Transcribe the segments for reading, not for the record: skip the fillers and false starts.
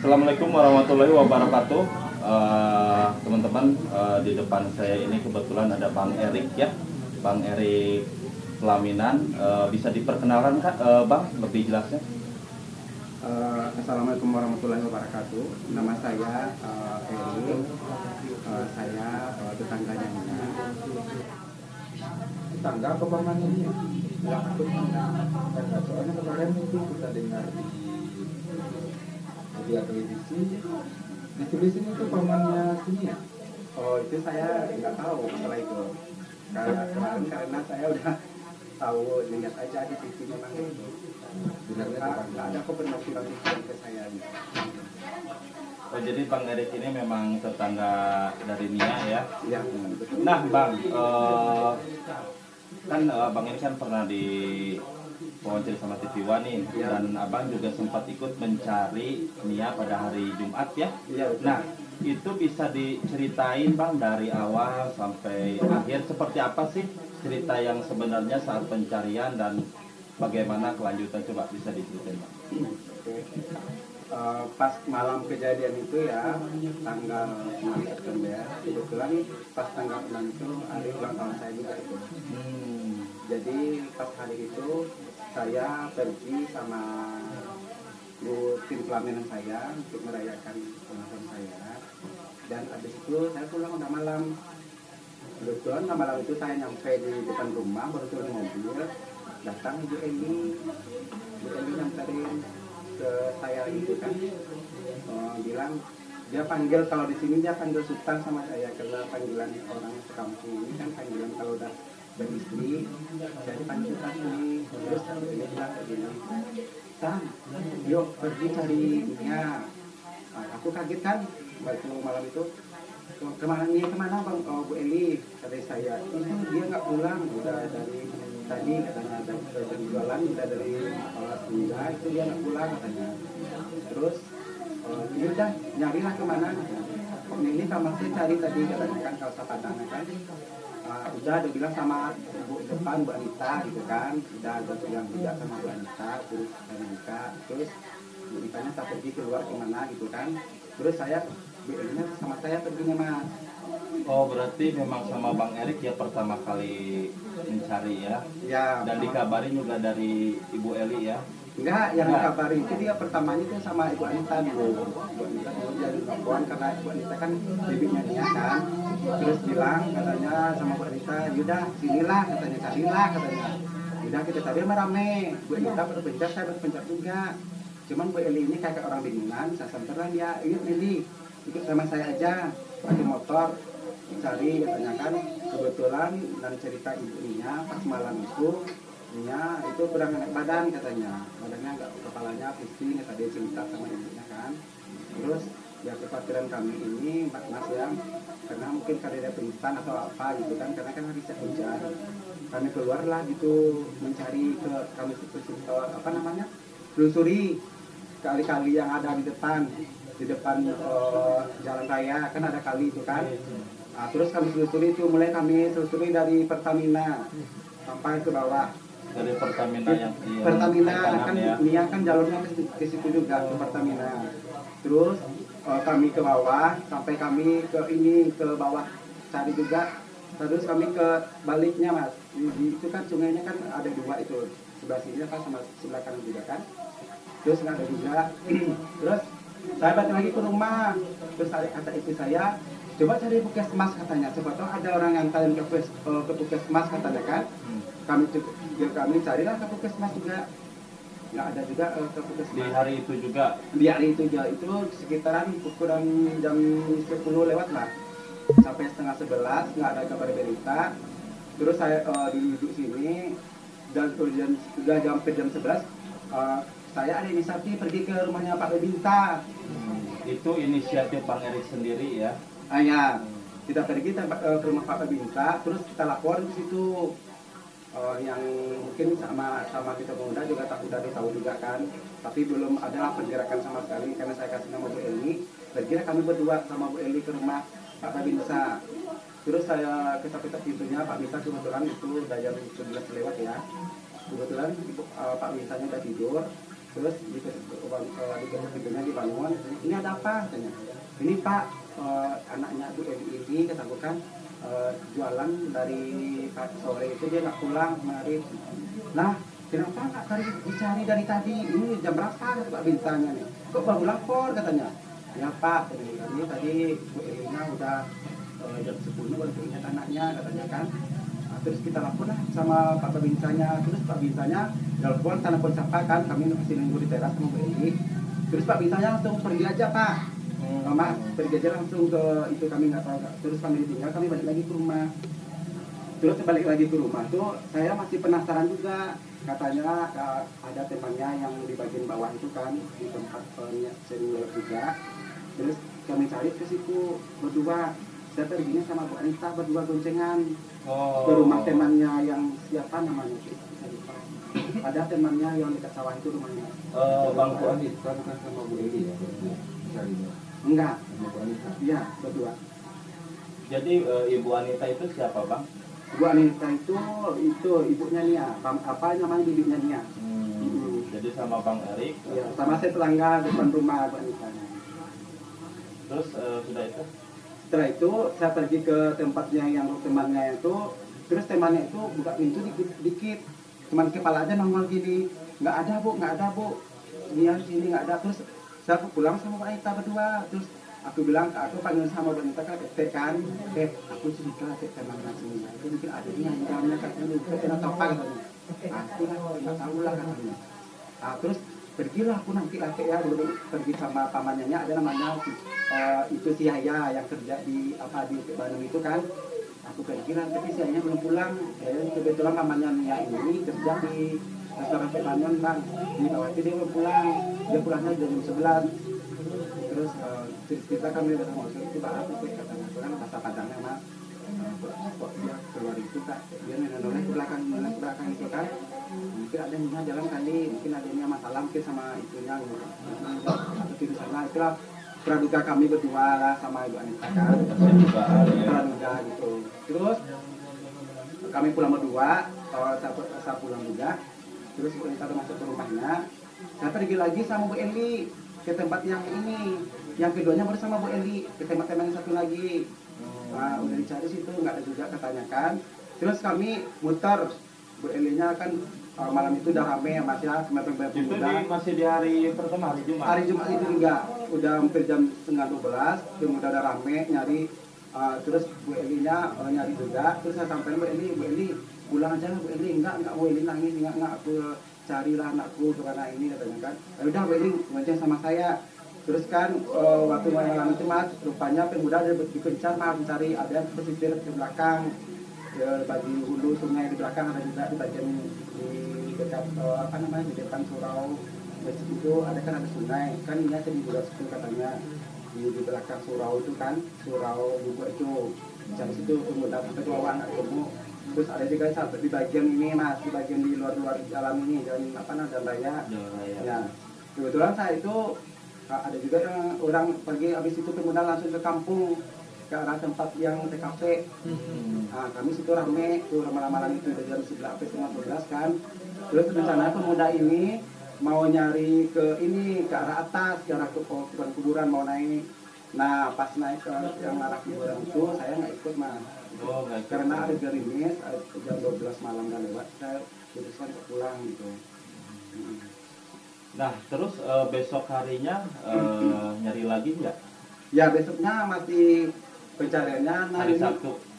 Assalamualaikum warahmatullahi wabarakatuh. Teman-teman, di depan saya ini kebetulan ada Bang Erik ya, Bang Erik Pelaminan. Bisa diperkenalkan Kak, Bang, lebih jelasnya? Assalamualaikum warahmatullahi wabarakatuh. Nama saya Erik. Saya tetangganya Nina. Tetangga apa paman ini? Ya, aku tetangga. Soalnya kemarin itu kita dengar di media televisi ditulisin itu pamannya sini ya. Oh, itu saya nggak tahu setelah itu. Karena saya udah tahu, lihat aja di TV memang itu. Nggak ada kok pernah bilang ke saya gitu. Oh, jadi Bang Erik ini memang tetangga dari Nia ya? Iya, betul. Nah Bang, kan Bang ini kan pernah di wawancara sama TV One nih, Ya. dan Abang juga sempat ikut mencari Nia pada hari Jumat ya? Iya, betul. Nah, itu bisa diceritain Bang dari awal sampai akhir seperti apa sih cerita yang sebenarnya saat pencarian dan bagaimana kelanjutan, coba bisa diceritain Bang? Oke. Pas malam kejadian itu ya, tanggal 6 September, kebetulan pas tanggal 6 itu hari ulang tahun saya juga itu. Jadi pas hari itu saya pergi sama tim pelaminan saya untuk merayakan ulang tahun saya. Dan habis itu saya pulang udah malam. Kebetulan malam itu saya nyampe di depan rumah, baru turun mobil, datang Ibu Eli nyamperin ke saya itu kan, bilang dia panggil, kalau di sini dia panggil Sultan sama saya, karena panggilan orang sekampung ini kan panggilan kalau udah beristri jadi panggil Sultan ini. Terus dia bilang begini, Tan, yuk pergi cari Nia. Aku kaget kan waktu malam itu, kemana Bang? Oh, Bu Eli, kata saya, itu dia nggak pulang, udah dari tadi katanya dari jualan, udah dari enggak, itu dia nggak pulang katanya. Terus ya udah nyarilah kemana, kok ini kamar saya cari tadi katanya kan, kalau Padang kan. Udah ada bilang sama Bu depan, Bu Anita gitu kan, udah ada bilang juga sama Bu Anita, terus saya buka, terus Bu Anitanya tak pergi keluar kemana gitu kan. Terus saya BL-nya sama saya perginya Mas. Oh, berarti memang sama Bang Erik ya pertama kali mencari ya? Ya. Dan dikabari juga dari Ibu Eli ya? Enggak, yang dikabari itu dia pertamanya itu sama Ibu Anita dulu. Ibu Anita dulu jadi perempuan, karena Ibu Anita kan bibinya Nia kan. Terus bilang katanya sama Bu Anita, yaudah sinilah katanya, carilah katanya. Yaudah kita cari rame. Bu Anita berpencet, saya berpencet juga. Cuman Bu Eli ini kayak orang bingungan, saya samperin dia, yuk Eli, ikut sama saya aja, pakai motor, cari katanya kan. Kebetulan dari cerita ibunya pas malam itu, Nia itu kurang enak badan katanya, badannya enggak, kepalanya pusing, kata dia cerita sama ibunya kan. Terus ya kekhawatiran kami ini Mas ya, karena mungkin karena dia pingsan atau apa gitu kan, karena kan hari hujan, kami keluarlah gitu mencari ke kami apa namanya, telusuri kali-kali yang ada di depan jalan raya kan, ada kali itu kan. Nah, terus kami telusuri itu, mulai kami telusuri dari Pertamina sampai ke bawah. Dari Pertamina yang Pertamina kan ya. Nia kan jalurnya ke situ juga, ke Pertamina. Terus kami ke bawah sampai kami ke ini, ke bawah cari juga. Terus kami ke baliknya Mas. Itu kan sungainya kan ada dua itu, sebelah sini kan sama sebelah kanan juga kan. Terus nggak ada juga. Terus saya balik lagi ke rumah. Terus kata istri saya, coba cari puskesmas katanya. Coba tahu ada orang yang nganterin ke puskesmas katanya kan. Kami carilah ke puskesmas juga. Nggak ada juga ke puskesmas. Di hari itu juga? Di hari itu juga. Itu sekitaran kurang jam 10 lewat lah. Sampai setengah 11 nggak ada kabar berita. Terus saya duduk sini dan sudah jam 11. Saya ada inisiatif pergi ke rumahnya Pak Bebinta. Itu inisiatif Bang Erik sendiri ya? Ya, kita pergi ke rumah Pak Bebinta, terus kita lapor di situ. Yang mungkin sama kita pemuda juga udah tahu juga kan, tapi belum ada pergerakan sama sekali, karena saya kasih nama Bu Eli. Pergilah kami berdua sama Bu Eli ke rumah Pak Bebinta. Terus saya ketok-ketok pintunya Pak Bebinta, kebetulan itu udah jam 11 lewat ya. Kebetulan Pak Bebintanya udah tidur. Terus di pintunya dibangun, ini ada apa katanya? Ini Pak, anaknya Bu Eli ini ketakutan jualan dari pagi sore itu dia nggak pulang kemarin. Nah, kenapa nggak dicari dari tadi? Ini jam berapa kata Pak Bintangnya nih? Kok baru lapor katanya? Ya Pak, ini tadi Bu Elina udah jam 10 baru ingat anaknya katanya kan. Nah, terus kita lapor lah sama Pak Bintangnya. Terus Pak Bintangnya telepon siapa kan? Kami masih nunggu di teras sama Bu Eli. Terus Pak Bintangnya langsung pergi aja Pak. Mama pergi aja langsung ke itu, kami nggak tahu. Terus kami ditinggal, kami balik lagi ke rumah. Terus balik lagi ke rumah tuh saya masih penasaran juga, katanya ada temannya yang di bagian bawah itu kan di tempat senior juga. Terus kami cari ke situ berdua, saya perginya sama Bu Anita berdua goncengan ke rumah temannya yang siapa namanya sih, saya lupa. Ada temannya yang dekat sawah itu rumahnya. Bang Bu Anita bukan sama Bu Eli ya? Enggak, Sama Bu Anita. iya berdua. Jadi Ibu Anita itu siapa Bang? Bu Anita itu ibunya Nia, apa namanya bibinya Nia. Jadi sama Bang Erik. Ya, sama saya tetangga depan rumah Bu Anita. Terus sudah itu? Setelah itu saya pergi ke tempatnya yang temannya itu, terus temannya itu buka pintu dikit, cuman kepala aja nongol gini, nggak ada Bu, Nia sini nggak ada. Terus saya pulang sama Bu Anita berdua, terus aku bilang, aku panggil sama Bu Anita kan, kan, aku cerita teman sini, itu mungkin ada nih yang dalamnya katanya, kita tahu apa katanya, aku lah nggak tahu lah katanya. Nah, terus pergilah aku nanti ya dulu pergi sama pamannya, ada namanya itu si Yahya yang kerja di Bandung itu kan. Aku pergi lah, tapi si Yahya belum pulang. Kebetulan pamannya ini kerja di restoran Bandung Bang, di bawah itu dia belum pulang. Dia pulangnya jam 11. Terus kita kami bertemu itu Pak, aku katanya kan bahasa Padangnya Mas. Kok dia keluar itu Kak, dia noleh ke belakang itu kan. Mungkin ada yang jalan kali, mungkin ada yang masalah mungkin sama itunya atau di sana. Itulah praduga kami berdua lah sama Ibu Anita kan, praduga gitu. Terus kami pulang berdua, saya pulang juga. Terus Ibu Anita masuk ke rumahnya, saya pergi lagi sama Bu Eli ke tempat yang ini, yang keduanya baru sama Bu Eli ke tempat-tempat yang satu lagi. Nah, udah dicari situ nggak ada juga katanya kan. Terus kami muter, Bu Elinya kan malam itu udah rame ya Mas ya, kemarin Itu masih di hari pertama, hari Jumat? Hari Jumat itu enggak, udah hampir jam 11:30, udah rame nyari. Terus Bu Elinya nyari juga, terus saya sampein Bu Eli pulang aja Bu Eli, enggak Bu Eli nangis, enggak aku carilah anakku kemana ini katanya kan. Ya udah Bu Eli ngajak sama saya. Terus kan waktu malam itu Mas, rupanya pemuda ada dikencar Mas, mencari ada yang pesisir di belakang, bagi hulu sungai di belakang, ada juga di bagian di dekat di depan surau itu ada kan ada sungai kan, ini ada di Budak Situ katanya, di belakang surau itu kan, surau Budak itu dari situ pemuda sampai bawah nggak ketemu. Terus ada juga sampai di bagian ini Mas, di bagian di luar jalan ini, jalan jalan raya. Ya kebetulan saya itu ada juga yang orang pergi habis itu pemuda langsung ke kampung ke arah tempat yang TKP. Nah, kami situ rame tuh malam-malam itu dari jam 11 sampai 12 kan. Terus rencana pemuda ini mau nyari ke ini ke arah atas, ke arah kuburan mau naik. Nah pas naik ke yang arah kuburan itu saya nggak ikut Mas. Karena ada gerimis, jam 12 malam dan lewat, saya putuskan pulang gitu. Nah, terus besok harinya nyari lagi nggak? Ya besoknya masih pencariannya.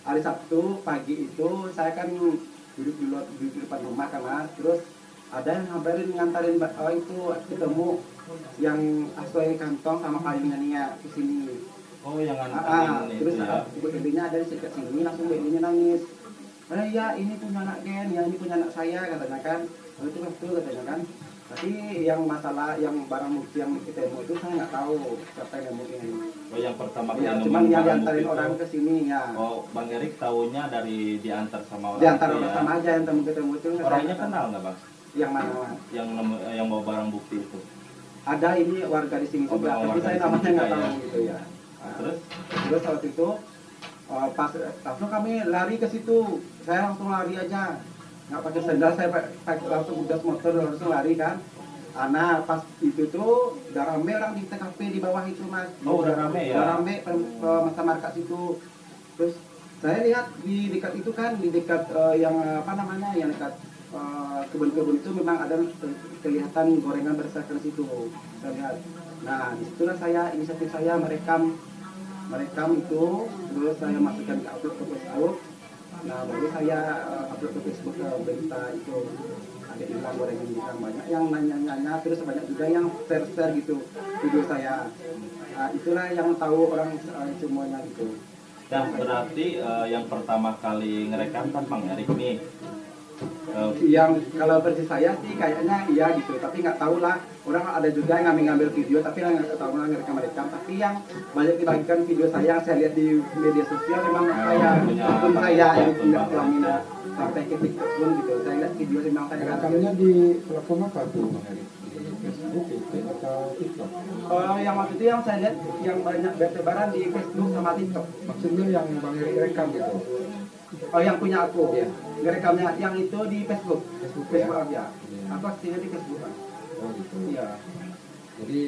Hari Sabtu pagi itu saya kan duduk di depan rumah kan Mas. Terus ada yang ngabarin ngantarin itu ketemu yang asli kantong sama kayunya Nia ke sini. Oh yang ngantarin terus itu ya? Ibu Elinya ada di sekitar sini, langsung Bu Elinya nangis. Ya ini punya anak Ken, ya ini punya anak saya katanya kan. Itu betul katanya kan. Tapi yang masalah yang barang bukti yang kita nemu itu saya nggak tahu siapa yang nemuin. Oh yang pertama kali ya, nemuin cuman yang barang diantarin bukti orang itu. ke sini ya. Oh Bang Erik tahunya dari diantar sama orang. Diantar itu orang ya? sama aja yang ketemu itu. Orangnya kenal nggak Bang? Yang mana Mas? Yang bawa barang bukti itu. Ada ini warga di sini juga, tapi saya namanya nggak tahu gitu ya. Terus waktu itu pas langsung kami lari ke situ, saya langsung lari aja, nggak pakai sandal, saya pakai langsung udah motor langsung lari kan. Anak pas itu tuh udah rame orang di TKP di bawah itu mas. Oh, udah rame ya? Udah rame masa markas itu. Terus saya lihat di dekat itu kan, di dekat yang apa namanya, yang dekat kebun-kebun itu memang ada kelihatan gorengan berserakan situ. Saya lihat. Nah disitulah saya, inisiatif saya merekam itu, terus saya masukkan ke upload ke Facebook. Nah baru saya upload ke Facebook ke berita itu. Ada hilang gorengan hilang, banyak yang nanya-nanya, terus banyak juga yang share gitu video saya. Nah, itulah yang tahu orang semuanya gitu. Dan berarti yang pertama kali ngerekam kan Bang Erik nih. Yang kalau versi saya sih kayaknya iya gitu, tapi nggak tahu lah, orang ada juga yang ngambil video tapi nggak tahu lah ngerekam. Tapi yang banyak dibagikan video saya yang saya lihat di media sosial memang akun saya yang punya pelaminan sampai ke TikTok pun gitu. Saya lihat video memang saya Rekamnya di platform apa tuh Bang Erik? Facebook, TikTok atau TikTok? Yang waktu itu yang saya lihat yang banyak bertebaran di Facebook sama TikTok. Maksudnya yang Bang Erik rekam gitu? Oh yang punya aku, Iya. ngerekamnya yang itu di Facebook. Facebook Facebook ya? aja. Aku aktifnya di Facebook kan. Oh gitu. Iya. Jadi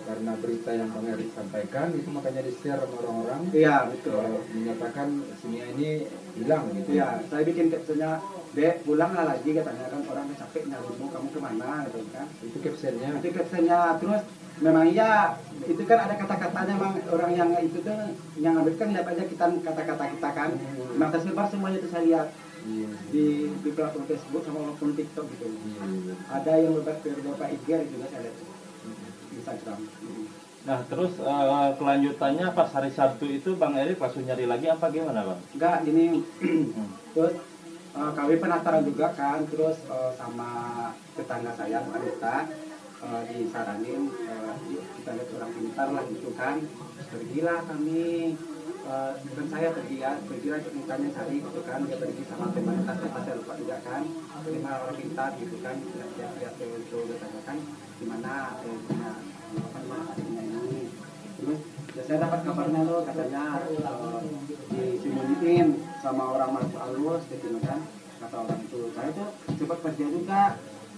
karena berita yang Bang Erik sampaikan itu makanya di-share sama orang-orang. Iya betul. Menyatakan Simia ini hilang gitu. Iya, saya bikin captionnya, Dek pulanglah lagi katanya kan, orang capek nyarimu, kamu kemana gitu kan. Itu captionnya. Itu captionnya, terus memang iya, itu kan ada kata-katanya bang, orang yang itu tuh yang ngambil kan lihat aja kita kata-kata kita kan. Memang tersebar semuanya itu saya lihat Iya. di platform Facebook sama platform TikTok gitu. Iya. Ada yang beberapa IG juga saya lihat di Instagram. Nah terus kelanjutannya pas hari Sabtu itu Bang Erik langsung nyari lagi apa gimana Bang? Enggak, gini. Terus kami penasaran juga kan, terus sama tetangga saya wanita disaranin, yuk kita lihat orang pintar lah gitu kan. Pergilah kami, bukan saya pergilah ceritanya cari gitu kan. Dia pergi sama teman saya lupa juga kan, lima orang pintar gitu kan. Lihat itu tetangga kan gimana punya apa namanya ini. Terus ya saya dapat kabarnya loh, katanya disembunyiin sama orang masuk halus gitu kan, kata orang itu. Saya tuh cepat kerja juga.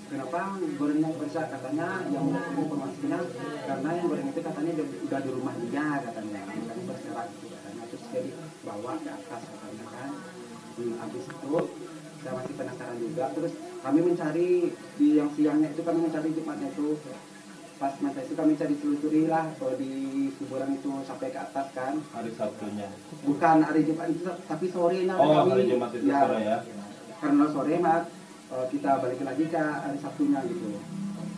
Kenapa gorengnya besar, katanya yang informasinya karena yang goreng itu katanya udah di rumah dia katanya, makanya berserak gitu katanya. Terus jadi bawa ke atas katanya kan. Habis itu saya masih penasaran juga, terus kami mencari di yang siangnya itu, kami mencari Jumatnya itu. Pas masa itu kami cari telusuri lah di kuburan itu sampai ke atas kan. Hari Sabtunya? Bukan hari Jumat itu, tapi sorenya. Oh hari Jumat itu ya, sore ya? Karena sore mat kita balik lagi ke hari Sabtunya gitu.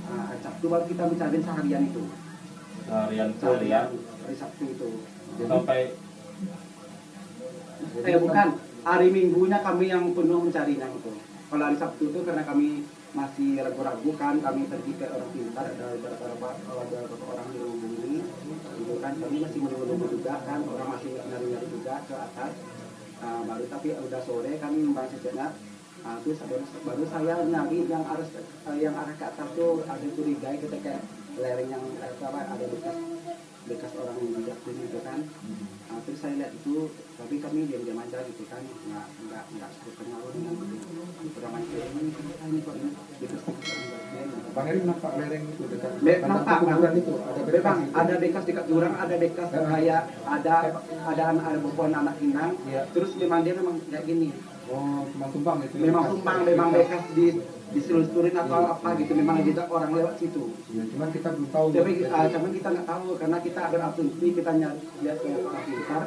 Hari Sabtu baru kita mencari seharian itu. Seharian full ya? Hari Sabtu itu. Sampai Bukan, hari Minggunya kami yang penuh mencarinya itu. Kalau hari Sabtu itu karena kami masih ragu-ragu kan, kami pergi ke orang pintar, ada beberapa orang di bumi gitu kan. Kami masih menunggu juga kan, orang masih nyari-nyari juga ke atas. Baru tapi udah sore kami membahas sejenak. Terus baru saya nyari yang arah ke atas tuh, ada curigai ketika lereng yang ada bekas orang yang jatuh gitu kan. Terus saya lihat itu, tapi kami diam-diam aja gitu kan, nggak cukup pengaruh dengan pertama ini kok ini Bang Erik nampak lereng itu dekat nampak kuburan itu ada bekas dekat jurang, ada bekas kayak ada beberapa anak inang. Terus memang dia memang kayak gini. Oh, memang tumbang itu. Memang bekas diselusurin atau apa gitu, memang ada orang lewat situ. Ya, cuman kita belum tahu. Tapi cuman kita nggak tahu karena kita berasumsi, kita lihat ke orang pintar.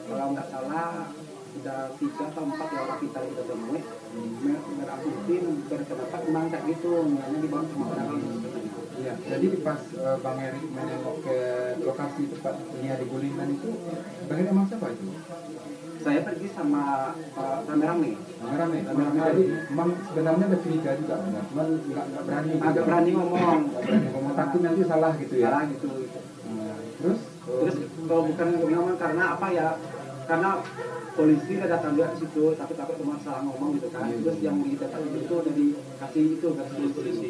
Kalau nggak salah sudah 3 atau 4 orang pintar kita temui. Berasumsi berpendapat memang kayak gitu, hanya dibawa sama orang lain. Iya, jadi pas Bang Erik menengok ke lokasi tempat Nia digulingkan itu, Bang Erik emang siapa itu? Saya pergi sama rame-rame. Jadi memang sebenarnya ada curiga juga, cuman nggak berani. Agak berani ngomong. Takut nanti salah gitu ya. Salah gitu. Terus kalau bukan ngomong karena apa ya? Karena polisi udah datang juga ke situ, tapi takut cuma salah ngomong gitu kan. Terus yang didatang itu udah dikasih itu garis polisi.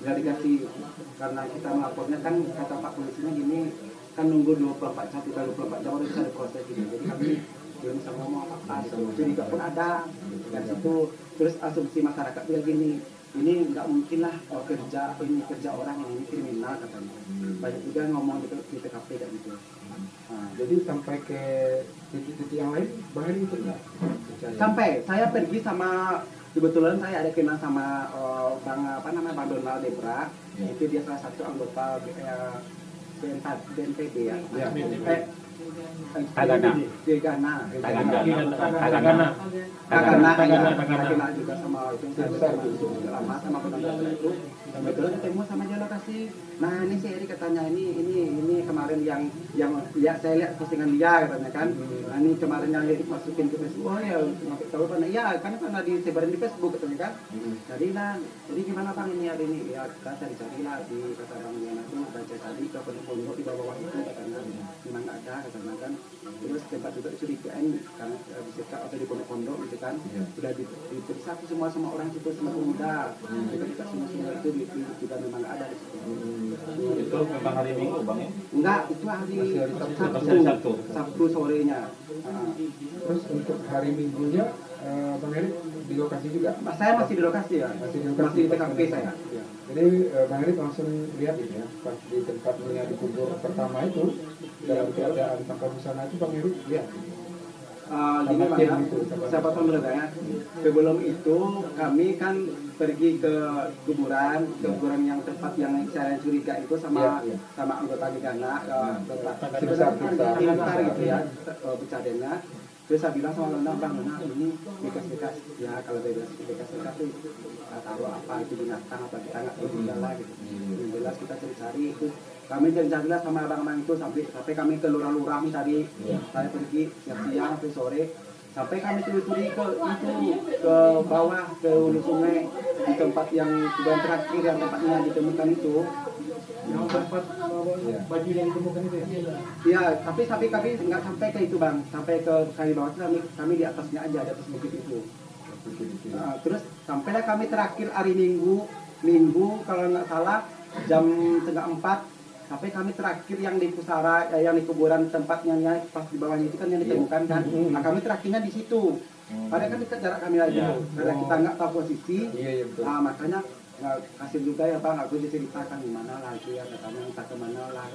Udah dikasih, karena kita melapornya kan kata Pak polisinya gini, kan nunggu 24 jam, 24 jam baru bisa diproses gitu. Jadi kami belum bisa ngomong apa-apa gitu. Jadi pun ada dari situ. Terus asumsi masyarakat juga gini, ini nggak mungkin lah kerja orang ini kriminal katanya. Banyak juga ngomong di TKP kayak gitu. Nah, Jadi sampai ke titik-titik yang lain, Bang Heri ikut nggak? Percaya? sampai saya pergi sama, kebetulan saya ada kenal sama Bang Donald Debra. Itu dia salah satu anggota BNPB ya. Tagana juga sama itu saya lama sama penonton itu. Kebetulan ketemu sama dia lokasi. Nah ini si Eri katanya ini kemarin yang ya saya lihat postingan dia katanya kan. Nah, ini kemarin yang Eri masukin ke Facebook. Oh ya nggak tahu kan? Ya kan karena disebarin di Facebook katanya kan. Jadi gimana Bang ini hari ini? Ya kita cari lah di kata Bang Diana itu baca tadi ke pondok di bawah itu katanya memang nggak ada katanya kan. Terus tempat juga dicurigain karena disekat atau di pondok gitu kan. Sudah diperiksa semua sama orang situ sama pemuda. Kita semua itu juga memang nggak ada di situ. Itu memang hari Minggu Bang ya? Enggak, itu hari Sabtu sorenya. Terus untuk hari Minggunya, Bang Heri di lokasi juga? Saya masih di lokasi ya, masih di TKP saya. Ya. Jadi Bang Heri langsung lihat itu ya, pas di tempat Nia dikubur pertama itu, dalam keadaan tanpa busana itu Bang Heri lihat. Gini Bang ya, saya potong dulu ya. Sebelum itu kami kan pergi ke kuburan yang tempat yang saya curiga itu sama anggota Ligana, pintar gitu ya, bercadanya. Terus saya bilang sama Lona, Bang, ini bekas-bekas ya, kalau bekas-bekas itu taruh apa itu binatang apa kita nggak tahu juga lah gitu. Yang jelas kita cari itu. Kami cari-carilah sama abang-abang itu sampai kami ke lurah-lurah tadi. Saya pergi siang sampai sore. Sampai kami telusuri ke bawah ke hulu sungai di tempat yang terakhir yang tempatnya ditemukan itu. Yang tempat baju yang ditemukan itu ya? Iya, tapi kami nggak sampai ke itu Bang, sampai ke kali bawah kami di atasnya aja, di atas bukit itu. Terus sampailah kami terakhir hari Minggu kalau nggak salah jam 3:30. Sampai kami terakhir yang di pusara, yang di kuburan tempatnya pas di bawahnya itu kan yang ditemukan kan. Nah kami terakhirnya di situ. Padahal kan dekat jarak kami lagi tuh. Karena kita nggak tahu posisi. Nah makanya kasih juga ya Bang, aku diceritakan di mana lah itu ya katanya entah kemana lah.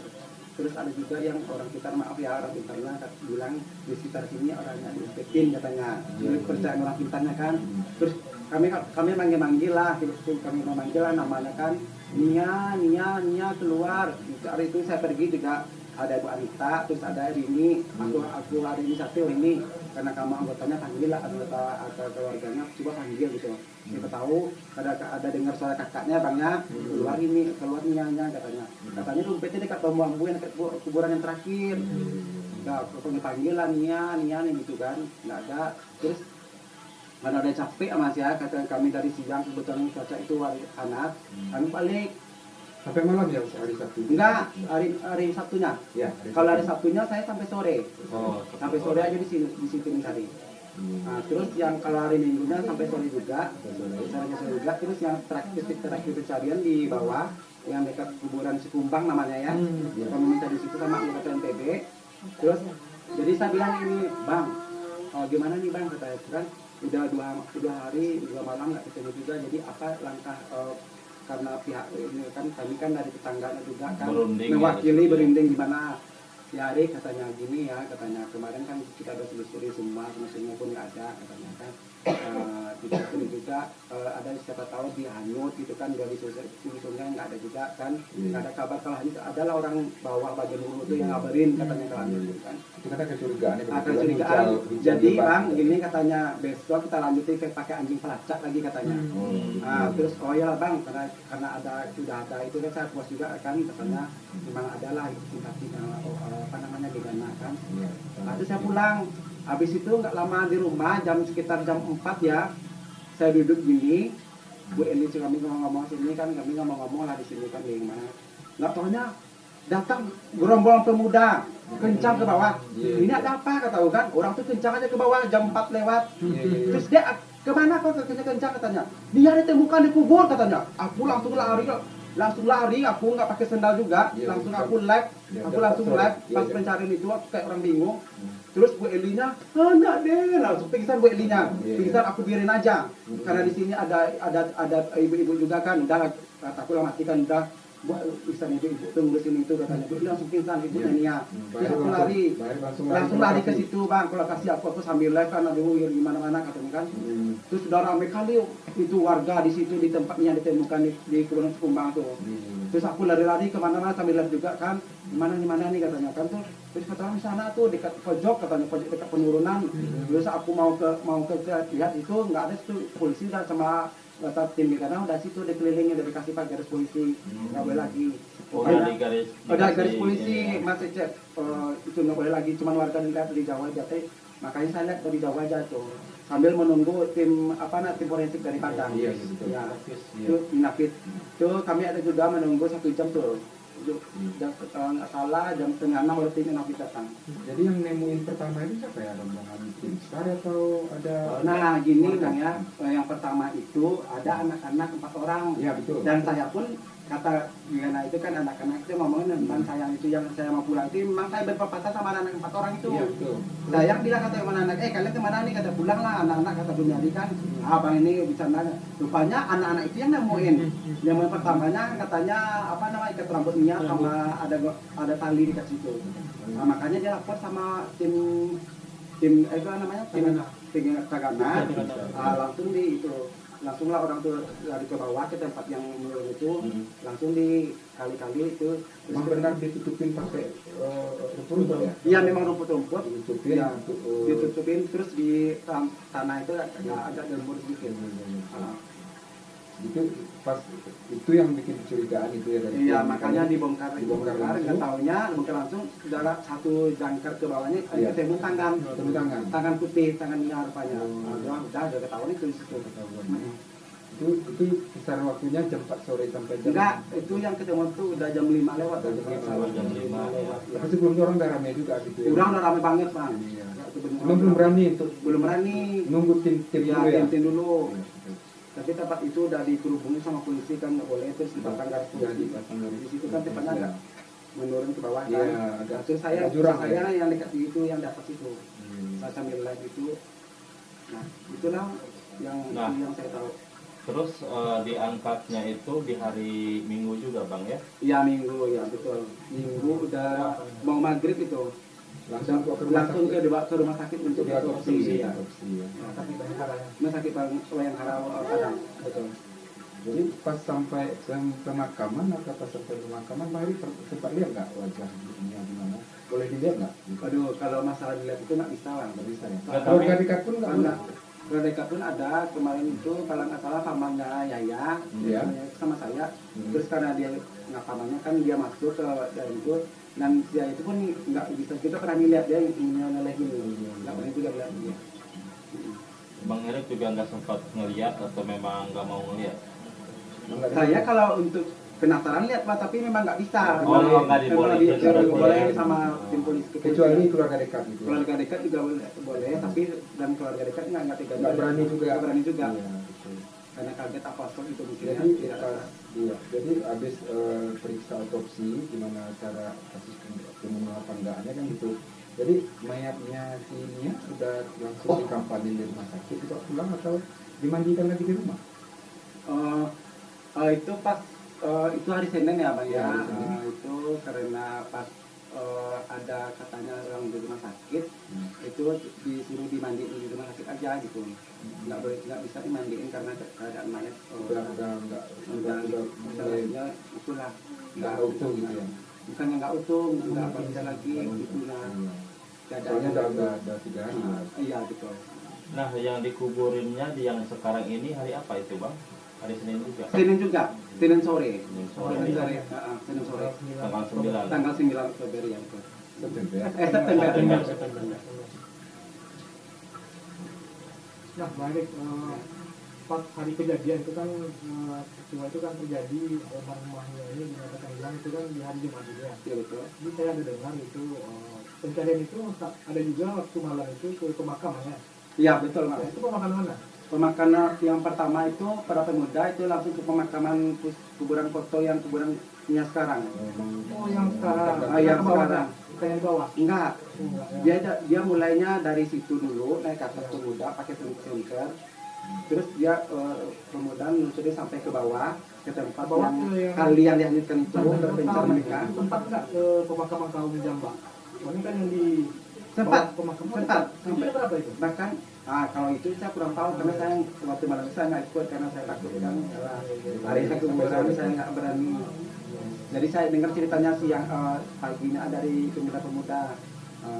Terus ada juga yang orang sekitar, maaf ya orang pintarnya bilang di sekitar sini orangnya diumpetin katanya. Jadi percaya orang pintarnya kan. Terus kami manggil lah, kami memanggil lah namanya kan. Nia keluar. Hari itu saya pergi juga ada Ibu Anita, terus ada Rini, aku hari ini satu ini karena kamu anggotanya panggil lah anggota keluarganya, coba panggil gitu. Kita tahu ada dengar suara kakaknya Bangnya keluar Nianya katanya dompetnya dekat bambu yang dekat kuburan yang terakhir. Nah, panggil lah Nia nih gitu kan, nggak ada. Terus karena ada capek sama saya, kata kami dari siang kebetulan cuaca itu hari panas, kami balik. Sampai malam ya hari Sabtu? Enggak, hari Sabtunya. Ya. Kalau hari Sabtunya saya sampai sore. Sampai sore aja di situ nih tadi. Nah, terus yang kalau hari Minggunya sampai sore juga. Terus yang terakhir pencarian di bawah yang dekat kuburan Sikumbang namanya ya. Kami minta di situ sama anggota NPB. Terus jadi saya bilang ini, Bang, gimana nih Bang, kata itu kan udah dua hari 2 malam nggak ketemu juga, jadi apa langkah karena pihak ini kan kami kan dari tetangganya juga kan mewakili berunding gimana ya Adik katanya gini ya, katanya kemarin kan kita udah telusuri semua pun nggak ada katanya kan. Tidak juga ada siapa tahu dihanyut gitu kan, dari sungai nggak ada juga kan, nggak ada kabar kalau hanyut. Adalah orang bawah bagian hulu itu yang ngabarin katanya kalau hanyut gitu kan. Itu kan kecurigaan. Jadi Bang gini katanya, besok kita lanjutin pakai anjing pelacak lagi katanya. Terus oh ya Bang, karena sudah ada itu kan saya puas juga kan katanya, memang adalah simpati apa namanya Gegana kan. Lalu saya pulang. Habis itu nggak lama di rumah, sekitar jam 4 ya, saya duduk gini, Bu Eli kami ngomong sini kan, kami ngomong lah di sini kan di mana. Nggak taunya datang gerombolan pemuda, kencang ke bawah. Ini ada apa kata kan? Orang tuh kencang aja ke bawah jam 4 lewat. Terus dia kemana kok kencang katanya? Dia ditemukan di kubur katanya. Aku langsung lari langsung lari, aku nggak pakai sendal juga, Iya, langsung bukan. aku live, Iya, aku dapat langsung sore. live Iya, pas iya. pencarian itu, aku kayak orang bingung. Terus Bu Elinya, enggak deh, langsung pingsan Bu Elinya, Iya, pingsan iya. aku biarin aja, Hmm. karena di sini ada ibu-ibu juga kan, udah kataku lah matikan udah. Bu, pingsan itu ibu tuh ngurusin itu katanya, Bu Eli langsung pingsan ibunya Iya. Nia, Baru ya aku langsung- lari, baru langsung lari ke lokasi. situ bang, ke lokasi aku sambil live kan, aduh gimana-mana katanya kan. Terus sudah ramai kali itu warga di situ di tempatnya ditemukan di kebun kumbang tuh. Terus aku lari-lari kemana-mana sambil live juga kan, di mana nih katanya kan tuh. Terus kata orang di sana tuh dekat pojok katanya, pojok dekat penurunan. Terus aku mau ke lihat itu nggak ada situ polisi dan sama tim di sana udah situ dikelilingi dari kasih pak garis polisi nggak boleh lagi. Udah di garis Ada garis polisi ini ya. masih cek itu nggak boleh lagi, cuman warga lihat dari Jawa aja teh. Makanya saya lihat dari Jawa aja tuh sambil menunggu tim tim forensik dari Padang. Iya, betul. Ya, Iya. itu Nafis. Tuh kami ada juga menunggu 1 jam tuh. Jam nggak salah jam setengah 6 baru tim Nafis datang. Jadi yang nemuin pertama itu siapa ya, rombongan tim SAR atau ada? Nah gini bang ya, yang pertama itu ada anak-anak 4 orang. Iya, betul. Dan saya pun kata Diana itu kan anak-anak itu ngomongin tentang saya itu yang saya mau pulang itu memang saya berpapasan sama anak 4 orang itu. Iya, betul. Saya bilang kata sama anak, kalian kemana nih? Kata pulang lah anak-anak, kata Bunyadi kan. Abang ini bisa nanya. Rupanya anak-anak itu yang nemuin. Yang pertamanya katanya apa namanya ikat rambutnya sama ada tali di situ. Nah, makanya dia lapor sama tim itu namanya tim Tagana. Langsung di itu langsunglah orang tuh lari ke bawah ke tempat yang menurun itu, langsung di kali-kali itu. Memang benar ditutupin pakai rumput ya? Iya memang rumput-rumput. Ditutupin Ya, untuk ditutupin terus di tanah itu agak gembur sedikit. itu pas itu yang bikin curigaan itu ya dari Iya makanya dibongkar Dibongkar nggak langsung. taunya bongkar langsung dalam 1 jangkar ke bawahnya Iya. ketemu tangan Ketemu tangan. putih tangannya rupanya. Oh. Udah ketahuan itu di situ. itu kisaran waktunya jam 4 sore sampai jam Enggak, itu yang ketemu tuh udah jam 5 lewat. Udah jam 5 lewat. tapi sebelumnya orang udah ramai juga gitu ya. Udah ramai banget bang. Iya. Ya, itu bener. belum berani untuk Belum berani. nunggu tim Ya, dulu ya. tim dulu. Iya, betul. Tapi tempat itu udah dikerubungi sama polisi kan nggak boleh terus dipasang garis Udah polisi. dipasang garis Di situ kan tempatnya polisi, agak menurun ke bawah Iya, kan. agak- Terus saya agak jurang, saya ya. yang dekat itu yang dapat itu. Hmm. Saya sambil live itu. Nah, itulah yang Nah. yang saya tahu. Terus diangkatnya itu di hari Minggu juga bang ya? Iya Minggu ya betul. Minggu udah mau maghrib itu. langsung ke rumah Langsung sakit. ke rumah sakit untuk Untuk diotopsi. ya. Ya. Otopsi, ya. Rumah sakit Bayangkara Padang. Betul. Jadi pas sampai pemakaman atau pas sampai pemakaman Pak Heri sempat lihat nggak wajahnya gimana? Boleh dilihat nggak? Aduh, kalau masalah dilihat itu nggak bisa lah. Nggak bisa ya. Nggak, Kalau tapi- dekat pun nggak Karena boleh. Merdeka pun ada kemarin itu kalau nggak salah pamannya Yaya Iya. sama saya. Hmm. Terus karena dia nggak pamannya kan dia masuk ke dalam itu dan dia itu pun nggak bisa kita pernah lihat dia ngeleh gini nggak pernah juga lihat dia. Bang Erik juga nggak sempat ngeliat atau memang nggak mau ngeliat? Nggak Saya kalau untuk penasaran lihat lah tapi memang nggak bisa. Oh, nggak dibolehin. Nggak boleh sama tim polisi. kecuali keluarga dekat gitu. keluarga dekat juga boleh tapi dan keluarga dekat nggak tega Nggak berani juga. Nggak berani juga Iya, betul. karena kaget apa itu mungkin Jadi tidak pas iya, jadi habis periksa otopsi gimana cara kasus pembunuhan apa enggaknya kan gitu. Jadi mayatnya si Nia sudah langsung dikampanin di rumah sakit dibawa pulang atau dimandikan lagi di rumah? Itu pas itu hari Senin ya bang Ya, ya. hari Senin. Itu karena pas ada katanya orang di rumah sakit itu disuruh dimandiin di rumah sakit aja gitu. Nggak bisa dimandiin karena keadaan mayat Udah mulai masalahnya itulah nggak utuh gitu ya. bukannya nggak utuh nggak apa bisa lagi gitu nah Soalnya udah 3 hari. Ya. iya betul. Nah yang dikuburinnya di yang sekarang ini hari apa itu bang? Hari Senin juga? Senin juga Senin sore. Senin sore. Senin sore. Senin sore. Tanggal 9. Tanggal 9 Februari ya betul. September ya. September. Nah, balik pas hari kejadian itu kan peristiwa itu kan terjadi rumahnya ini dinyatakan hilang itu kan di hari Jumat juga. Iya betul. Jadi saya ada dengar itu pencarian itu ada juga waktu malam itu ke pemakaman ya. Iya betul mas. Itu pemakaman mana? Pemakaman yang pertama itu pada pemuda itu langsung ke pemakaman kuburan foto yang kuburannya sekarang. Oh, yang sekarang. Yang sekarang. Kayak di bawah. Enggak. Enggak. Dia mulainya dari situ dulu naik ke atas pemuda pakai senter. Terus dia pemuda menyusuri sampai ke bawah ke tempat Bawah yang yang- kalian lihatkan itu berpencar mereka. Tempat nggak ke pemakaman kaum Jambak? Soalnya kan yang di Sempat, bawah pemakaman sempat, sampai sampai. berapa itu? Bahkan kalau itu saya kurang tahu karena saya waktu malam saya nggak ikut karena saya takut kan hari saya kuburan saya nggak berani. Jadi saya dengar ceritanya siang paginya dari pemuda-pemuda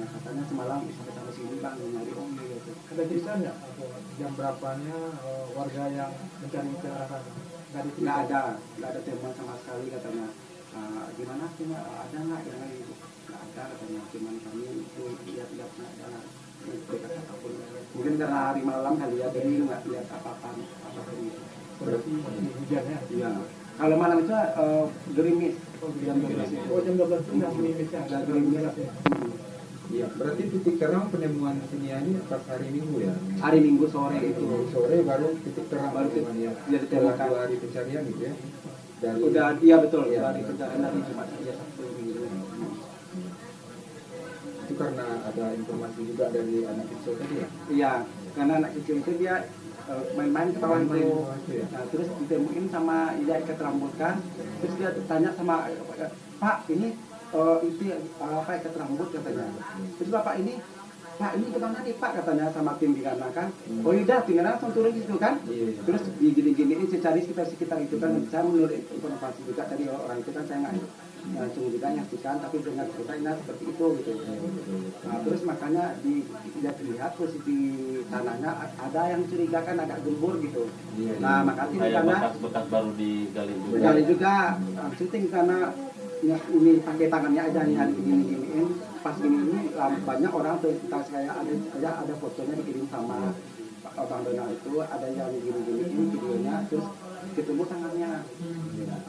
katanya semalam sampai sini bang nyari om gitu. Ada cerita nggak jam berapanya warga yang mencari ke arah sana? Nggak ada temuan sama sekali katanya. Gimana sih ada nggak yang lain itu? Nggak ada katanya. Cuman kami itu lihat nggak ada dekat apapun. Mungkin karena hari malam kali ya jadi nggak lihat apapun itu. Berarti masih hujan ya? Iya. Kalau malam itu gerimis. Jam 12 itu. Oh, jam 12 itu yang gerimisnya. Ada gerimis. Iya, berarti titik terang penemuan Nia ini pas hari Minggu ya? Hari Minggu sore itu. Sore baru titik terang Baru penemuan ya. dia Setelah ditemukan. 2 hari pencarian gitu ya. Dari Udah iya betul. Iya. Dari pencarian dari Jumat saja Sabtu Minggu. itu karena ada informasi juga dari anak kecil tadi ya. Iya, karena anak kecil itu dia main-main ke bawah Main-main itu. ke bawah itu ya? Nah, terus ditemuin sama dia ikat rambut kan. Terus dia tanya sama Pak ini itu apa ikat rambut katanya. Terus bapak ini Pak ini kemana nih Pak katanya sama tim di sana kan. Oh iya tinggal langsung turun gitu kan. Iya. Terus digini-giniin cari sekitar itu kan. Saya menurut informasi juga dari orang itu kan saya nggak langsung juga nyaksikan tapi dengar ceritanya seperti itu gitu. Nah, terus makanya dilihat posisi tanahnya ada yang curigakan agak gembur gitu. Iya, iya. Nah makanya Kayak karena bekas-bekas baru digali juga. sekali juga syuting karena ini pakai tangannya aja nih gini-giniin pas ini banyak orang tuh kita saya ada fotonya dikirim sama Bang Donald itu ada yang gini-giniin videonya terus ketemu tangannya.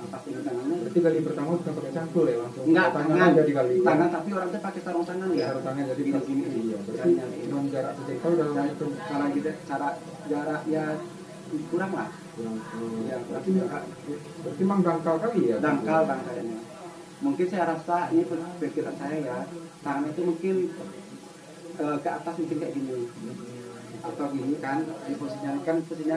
Pas ini tangannya Berarti kali pertama bukan pakai cangkul ya langsung. enggak tangan tangan aja dikali. tangan tapi orang tuh pakai sarung tangan ya. Sarung tangan jadi pas gini iya. Berarti cuma jarak sejengkal dalam itu cara gitu cara jarak ya kurang lah kurang. ya Berarti berarti memang dangkal kali ya. dangkal bang kayaknya mungkin saya rasa ini pikiran saya ya tangan itu mungkin ke atas mungkin kayak gini atau gini kan di posisinya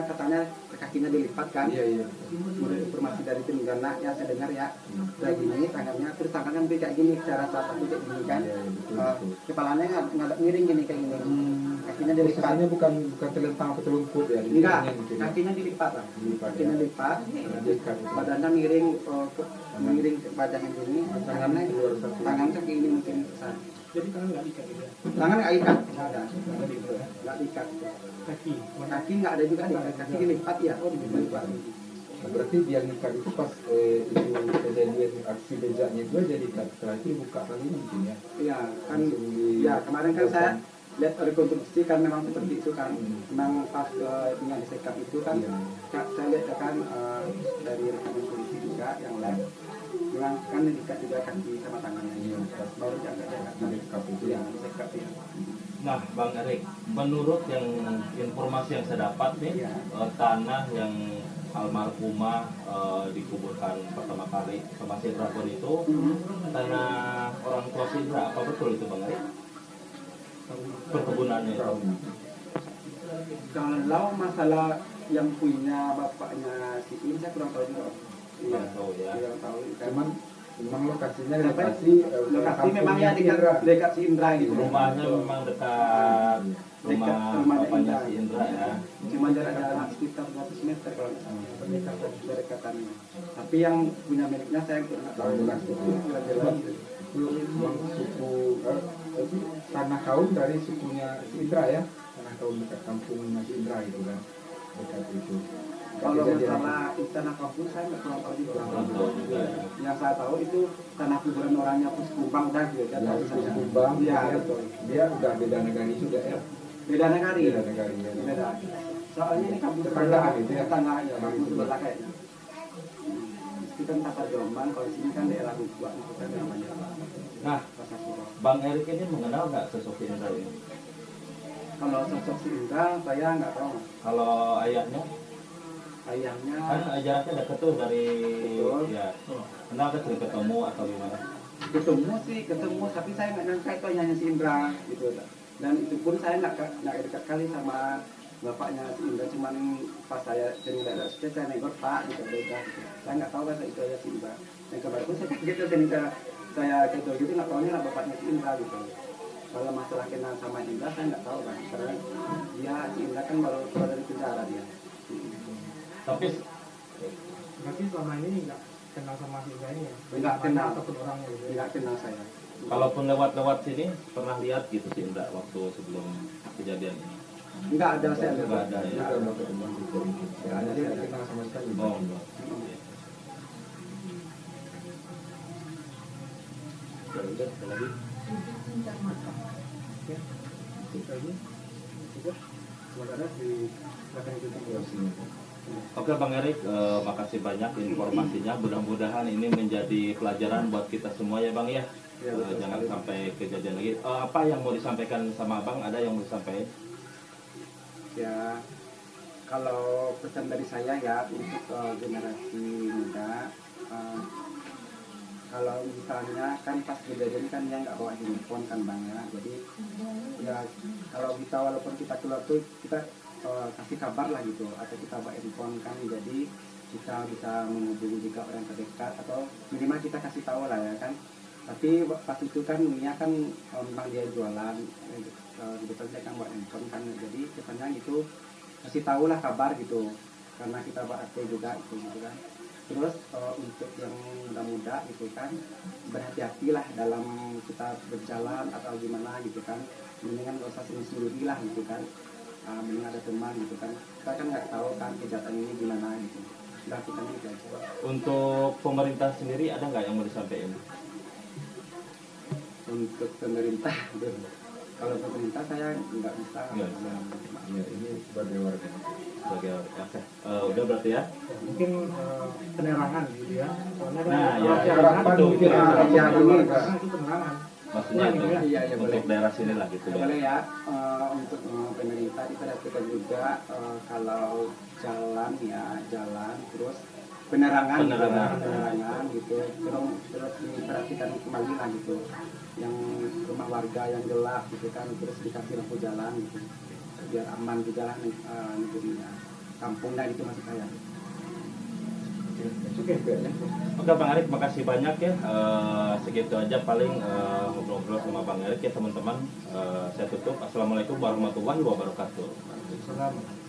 katanya kakinya dilipat kan. Iya iya. Menurut informasi dari tim Gana yang saya dengar ya kayak gini tangannya terus tangannya mungkin kayak gini cara salah satu kayak gini kan. Iya, iya, betul. Kepalanya ngadap miring gini kayak gini kakinya dilipat. Posisinya bukan telentang atau telungkup ya. Enggak, mungkin ya. kakinya dilipat lah. Dilipat, Kakinya ya. dilipat, Diikat itu. badannya miring, miring ke badannya gini, tangannya keluar satu. tangannya kayak gini mungkin besar. Jadi tangan nggak diikat gitu ya? Tangan nggak ikat, nggak ada, Tadi itu ya. nggak diikat. Kaki. Kaki nggak ada juga diikat, kaki dilipat ya. Oh dilipat. Nah, berarti dia nikah itu pas itu kejadian aksi bejaknya itu aja diikat. Setelah itu dibuka kali ini mungkin ya. Iya kan, Langsung di- ya kemarin kan saya lihat rekonstruksi kan memang seperti itu kan, memang pas yang disekap itu kan, Iya. saya lihat kan dari rekaman polisi juga yang lain, memang kan diikat juga kaki sama tangannya. Iya, pas Baru diangkat disekap itu ya. ya disekap ya. Nah, Bang Erik, menurut yang informasi yang saya dapat nih, Iya. tanah yang almarhumah dikuburkan pertama kali sama Sidra pun itu tanah orang tua Sidra, apa betul itu Bang Erik? Perkebunannya itu. Kalau masalah yang punya bapaknya si In saya kurang tahu juga. Iya, Kurang tahu ya. kurang tahu. Cuman memang lokasinya Apa? lokasi Lokasi memang ya Indra. dekat si Indra gitu. Rumahnya memang dekat Dekat rumah rumahnya bapaknya Indra. si Indra ya. Cuma jaraknya sekitar 100 meter kalau nggak salah. Berdekatan, berdekatannya. Tapi yang punya miliknya saya nggak tahu. Jelas. Kurang jelas. Itu memang suku itu tanah kaum dari sukunya si Indra ya. Tanah kaum dekat kampung Mas Indra itu kan. Dekat itu. Kalau Kejadian masalah tanah kampung saya nggak kurang tahu juga. Kurang tahu juga ya. Yang saya tahu itu tanah kuburan orangnya Pus Kumbang dah gitu kan. Ya, suku Kumbang, Iya dia- betul. dia udah beda negari juga ya. Beda negari. Beda negari ya. Beda. Soalnya ini kampung Tetanggaan gitu ya? Tetangga ya, kampung sebelah kayaknya. Itu kan Pasar Jombang, kalau sini kan daerah Bukuan, itu kan namanya Nah, Pasar Surau. Bang Erik ini mengenal nggak sosok Indra ini? Kalau sosok si Indra saya nggak tahu Mas. Kalau ayahnya Ayahnya kan jaraknya dekat tuh dari Betul. ya. Kenapa sering ketemu atau gimana? ketemu tapi saya nggak nyangka itu hanya si Indra gitu. Dan itu pun saya nggak dekat kali sama bapaknya si Indra, cuman pas saya cerita saya negor Pak gitu beda gitu. Saya nggak tahu bahasa itu ya si Indra. Dan kemarin pun saya kaget ketika saya ketemu gitu nggak tahunya lah bapaknya si Indra gitu. Kalau masalah kenal sama Indra saya nggak tahu kan, karena dia si Indra kan baru keluar dari penjara dia. Tapi Berarti selama ini nggak kenal sama si Indra ini ya? Nggak kenal. Ataupun orangnya gitu ya? Nggak kenal saya. kalaupun lewat-lewat sini pernah lihat gitu sih Indra waktu sebelum kejadian ini? Nggak ada saya lihat. Nggak ada Ini ya. kalau mau ketemu gitu. Ya, ada dia nggak kenal sama sekali. Oh, enggak. Ya udah, ada lagi. Oke. Itu lagi. Cukup. Sementara di belakang itu Situasinya. Oke Bang Erik, makasih banyak informasinya. Mudah-mudahan ini menjadi pelajaran buat kita semua ya Bang ya. Ya, betul Jangan sekali. sampai kejadian lagi. Apa yang mau disampaikan sama Abang? Ada yang mau disampaikan? Ya, kalau pesan dari saya ya untuk generasi muda, kalau misalnya kan pas kejadian kan yang nggak bawa handphone kan Bang ya, jadi ya kalau kita walaupun kita keluar tuh kita kasih kabar lah gitu, atau kita bawa handphone kan, jadi kita bisa menghubungi juga orang terdekat atau minimal kita kasih tahu lah ya kan. Tapi pas itu kan Mia kan memang dia jualan, di depan saya kan buat handphone kan, jadi kesannya itu kasih tahu lah kabar gitu, karena kita buat HP juga itu gitu kan. Terus untuk yang muda-muda gitu kan, berhati-hatilah dalam kita berjalan atau gimana gitu kan, mendingan gak usah sendiri lah gitu kan, mending ada teman gitu kan, kita kan nggak tahu kan kejahatan ini gimana gitu. Udah kita ini aja. Untuk pemerintah sendiri ada nggak yang mau disampaikan? Untuk pemerintah, kalau pemerintah saya nggak bisa. Nggak Ya, ini sebagai warga. Sebagai oke. Udah berarti ya? mungkin penerangan gitu ya. Soalnya kan Nah, kalau ya, penerangan harapan itu mungkin ya, harapan ya, ini. warga. itu penerangan. Maksudnya itu Iya, iya, boleh. untuk daerah sini lah gitu Ya, ya. boleh ya, untuk pemerintah diperhatikan juga kalau jalan ya jalan, terus penerangan Penerangan. gitu, terus diperhatikan kembali lah gitu, yang rumah warga yang gelap gitu kan, terus dikasih lampu jalan gitu, biar aman juga lah negerinya, kampungnya gitu maksud saya. Oke, ya. Oke Bang Erik, makasih banyak ya. Segitu aja paling ngobrol-ngobrol sama Bang Erik ya teman-teman. Saya tutup. Assalamualaikum warahmatullahi wabarakatuh. Salam.